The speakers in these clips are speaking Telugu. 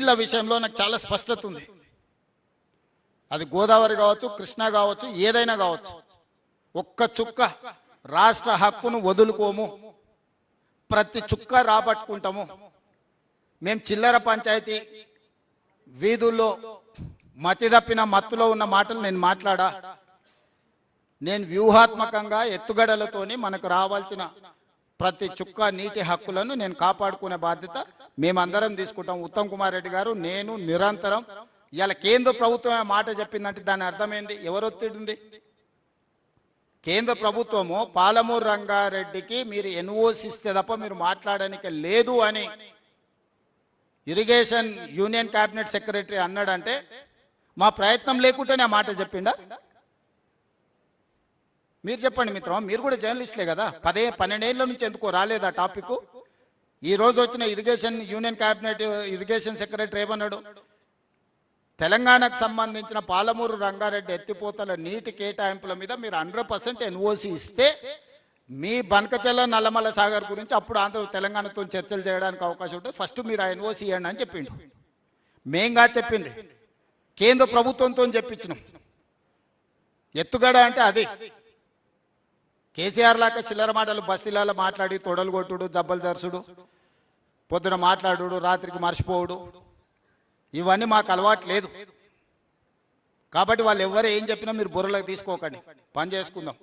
నీళ్ల విషయంలో నాకు చాలా స్పష్టత ఉంది. అది గోదావరి కావచ్చు, కృష్ణా కావచ్చు, ఏదైనా కావచ్చు. ఒక్క చుక్క రాష్ట్ర హక్కును వదులుకోము, ప్రతి చుక్క రాబట్టుకుంటాము. మేము చిల్లర పంచాయతీ వీధుల్లో మతి తప్పిన మత్తులో ఉన్న మాటలు నేను మాట్లాడా. నేను వ్యూహాత్మకంగా ఎత్తుగడలతోని మనకు రావాల్సిన ప్రతి చుక్క నీటి హక్కులను నేను కాపాడుకునే బాధ్యత మేమందరం తీసుకుంటాం. ఉత్తమ్ కుమార్ రెడ్డి గారు, నేను నిరంతరం. ఇలా కేంద్ర ప్రభుత్వం మాట చెప్పిందంటే దాని అర్థమైంది, ఎవరొత్తిడి ఉంది? కేంద్ర ప్రభుత్వము పాలమూరు రంగారెడ్డికి మీరు ఎన్ఓసి ఇస్తే తప్ప మీరు మాట్లాడడానికి లేదు అని ఇరిగేషన్ యూనియన్ క్యాబినెట్ సెక్రటరీ అన్నాడంటే మా ప్రయత్నం లేకుంటేనే ఆ మాట చెప్పిండా? మీరు చెప్పండి మిత్రం, మీరు కూడా జర్నలిస్టులే కదా. 12 ఏళ్ళ నుంచి ఎందుకో రాలేదా టాపిక్? ఈ రోజు వచ్చిన irrigation union cabinet irrigation secretary ఏమన్నాడు? తెలంగాణకు సంబంధించిన పాలమూరు రంగారెడ్డి ఎత్తిపోతల నీటి కేటాయింపుల మీద మీరు 100% ఎన్ఓసి ఇస్తే మీ బనకచెల్ల నల్లమల్ల సాగర్ గురించి అప్పుడు ఆంధ్ర తెలంగాణతో చర్చలు చేయడానికి అవకాశం ఉంటుంది, ఫస్ట్ మీరు ఆ ఎన్ఓసి ఇవ్వండి అని చెప్పిండు. మేంగా చెప్పింది, కేంద్ర ప్రభుత్వంతో చెప్పించినాం. ఎత్తుగడ అంటే అది. కేసీఆర్ లాగా చిల్లర మాటలు బస్తీలలో మాట్లాడి తొడలు కొట్టుడు, జబ్బలు జరుసుడు, పొద్దున మాట్లాడు, రాత్రికి మర్చిపోవుడు, ఇవన్నీ మాకు అలవాటు లేదు. కాబట్టి వాళ్ళు ఎవరు ఏం చెప్పినా మీరు బుర్రలోకి తీసుకోకండి, పని చేసుకుందాం.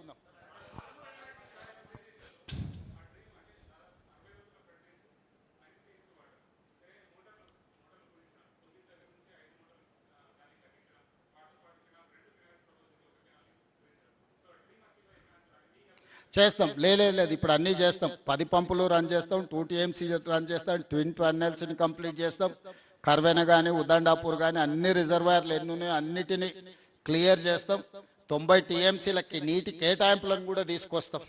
చేస్తాం, లేదు ఇప్పుడు అన్నీ చేస్తాం. 10 పంపులు రన్ చేస్తాం, 2 TMC రన్ చేస్తాం, ట్విన్ టన్నెల్స్ని కంప్లీట్ చేస్తాం. కర్వెన కానీ ఉదండాపూర్ కానీ అన్ని రిజర్వాయర్లు ఎన్ని ఉన్నాయో అన్నిటినీ క్లియర్ చేస్తాం. 90 TMCలకి నీటి కేటాయింపులను కూడా తీసుకొస్తాం.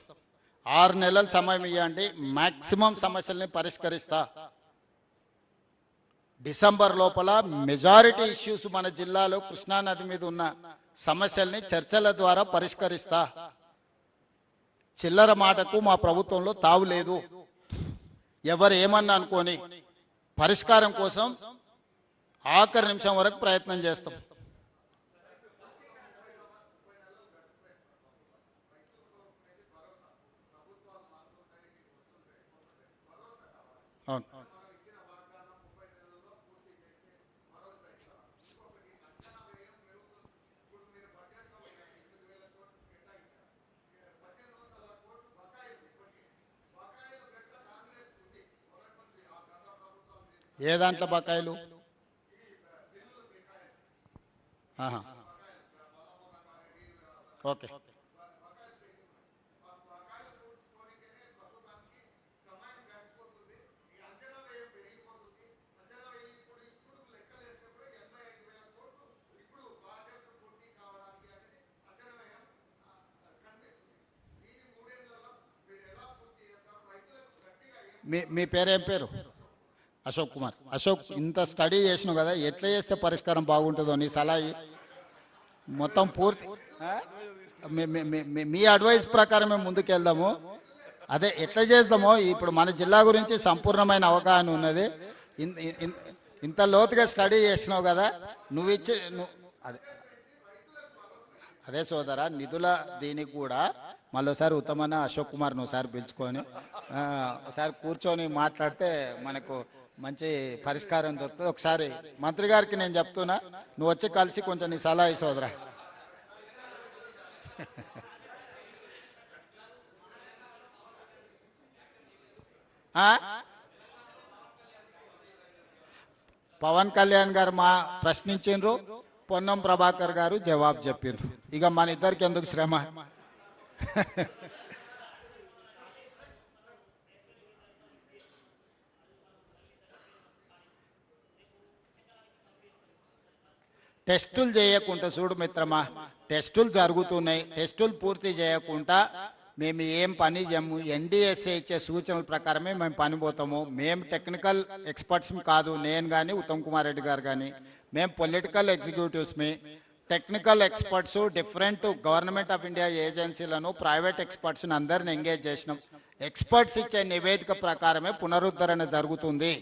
6 నెలల సమయం ఇవ్వండి, మ్యాక్సిమం సమస్యల్ని పరిష్కరిస్తా. డిసెంబర్ లోపల మెజారిటీ ఇష్యూస్ మన జిల్లాలో కృష్ణానది మీద ఉన్న సమస్యల్ని చర్చల ద్వారా పరిష్కరిస్తా. చిల్లర మాటకు మా ప్రభుత్వంలో తావు లేదు. ఎవరు ఏమన్నా అనుకోని పరిష్కారం కోసం ఆఖరి నిమిషం వరకు ప్రయత్నం చేస్తాం. అవును, ఏ దాంట్లో బకాయిలు? ఓకే, మీ పేరేం పేరు? అశోక్ కుమార్. అశోక్, ఇంత స్టడీ చేసినావు కదా, ఎట్లా చేస్తే పరిష్కారం బాగుంటుందో నీ సలహా మొత్తం పూర్తి మీ అడ్వైస్ ప్రకారం మేము ముందుకు వెళ్దాము. అదే ఎట్లా చేద్దామో, ఇప్పుడు మన జిల్లా గురించి సంపూర్ణమైన అవగాహన ఉన్నది. ఇంత లోతుగా స్టడీ చేసినావు కదా, నువ్వు అదే అదే సోదరా, నిధుల దీనికి కూడా మళ్ళీసారి ఉత్తమన్న అశోక్ కుమార్ను ఒకసారి పిలుచుకొని ఒకసారి కూర్చొని మాట్లాడితే మనకు మంచి పరిష్కారం దొరుకుతుంది. ఒకసారి మంత్రి గారికి నేను చెప్తున్నా, నువ్వు వచ్చి కలిసి కొంచెం నీ సలహా ఈ సోదరా. పవన్ కళ్యాణ్ గారు మా ప్రశ్నించిండ్రు, పొన్నం ప్రభాకర్ గారు జవాబు చెప్పిండ్రు. ఇక మన ఇద్దరికి ఎందుకు శ్రమ? టెస్టులు చేయకుండా చూడు మిత్రమా, టెస్టులు జరుగుతున్నాయి. టెస్టులు పూర్తి చేయకుండా మేము ఏం పని చేయము. NDSA ఇచ్చే సూచనల ప్రకారమే మేము పని పోతాము. మేము టెక్నికల్ ఎక్స్పర్ట్స్ కాదు, నేను కానీ ఉత్తమ్ కుమార్ రెడ్డి గారు కానీ. మేము పొలిటికల్ ఎగ్జిక్యూటివ్స్మి. Technical experts different government of India ఏజెన్సీలను, ప్రైవేట్ ఎక్స్పర్ట్స్ని అందరిని ఎంగేజ్ చేసినాం. ఎక్స్పర్ట్స్ ఇచ్చే నివేదిక ప్రకారమే పునరుద్ధరణ జరుగుతుంది.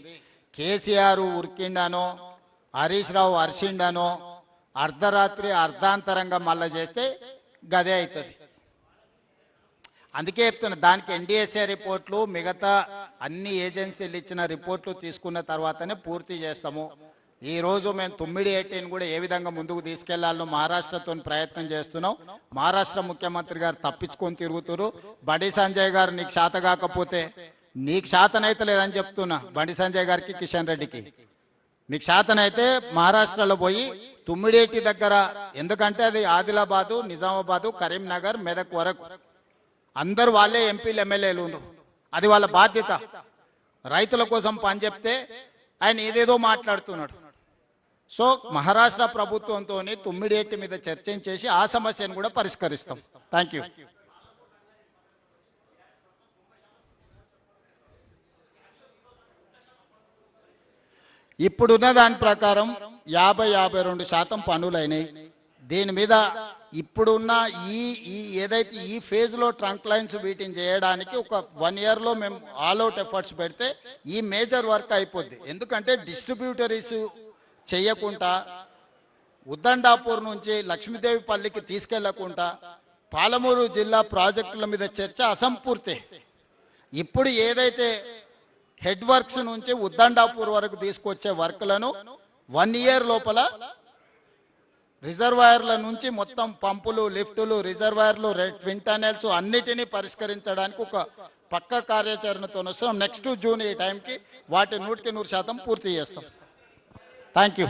కేసీఆర్ ఉరికిండానో హరీష్ రావు అరిసిండనో అర్ధరాత్రి అర్ధాంతరంగా మళ్ళా చేస్తే గదే అవుతుంది. అందుకే చెప్తున్నా, దానికి ఎన్డీఎస్ఏ రిపోర్ట్లు మిగతా అన్ని ఏజెన్సీలు ఇచ్చిన రిపోర్ట్లు తీసుకున్న తర్వాతనే పూర్తి చేస్తాము. ఈ రోజు మేము 9/18 కూడా ఏ విధంగా ముందుకు తీసుకెళ్లాలో మహారాష్ట్రతో ప్రయత్నం చేస్తున్నాం. మహారాష్ట్ర ముఖ్యమంత్రి గారు తప్పించుకొని తిరుగుతున్నారు. బండి సంజయ్ గారు నీకు శాత కాకపోతే, నీకు శాతనైతే లేదని చెప్తున్నా బండి సంజయ్ గారికి, కిషన్ రెడ్డికి, మీకు శాతనైతే మహారాష్ట్రలో పోయి 9/18 దగ్గర, ఎందుకంటే అది ఆదిలాబాదు, నిజామాబాదు, కరీంనగర్, మెదక్ వరకు అందరు వాళ్ళే ఎంపీలు ఎమ్మెల్యేలు ఉన్నారు. అది వాళ్ళ బాధ్యత. రైతుల కోసం పని చెప్తే ఆయన ఏదేదో మాట్లాడుతున్నాడు. సో మహారాష్ట్ర ప్రభుత్వంతో 9/18 మీద చర్చించేసి ఆ సమస్యను కూడా పరిష్కరిస్తాం. Thank you. ఇప్పుడున్న దాని ప్రకారం 50-52% పనులైనాయి. దీని మీద ఇప్పుడున్న ఈ ఏదైతే ఈ ఫేజ్లో ట్రంక్ లైన్స్ వీటిని చేయడానికి ఒక 1 ఇయర్లో మేము ఆల్అవుట్ ఎఫర్ట్స్ పెడితే ఈ మేజర్ వర్క్ అయిపోద్ది. ఎందుకంటే డిస్ట్రిబ్యూటరీస్ చేయకుండా, ఉద్దండాపూర్ నుంచి లక్ష్మీదేవిపల్లికి తీసుకెళ్లకుండా, పాలమూరు జిల్లా ప్రాజెక్టుల మీద చర్చ అసంపూర్తి. ఇప్పుడు ఏదైతే హెడ్ వర్క్స్ నుంచి ఉద్దండాపూర్ వరకు తీసుకొచ్చే వర్క్లను 1 ఇయర్ లోపల రిజర్వాయర్ల నుంచి మొత్తం పంపులు, లిఫ్టులు, రిజర్వాయర్లు, ట్విన్ టనెల్స్ అన్నిటినీ పరిష్కరించడానికి ఒక పక్క కార్యాచరణతో వస్తున్నాం. నెక్స్ట్ జూన్ ఈ టైంకి వాటి 100% పూర్తి చేస్తాం. Thank you.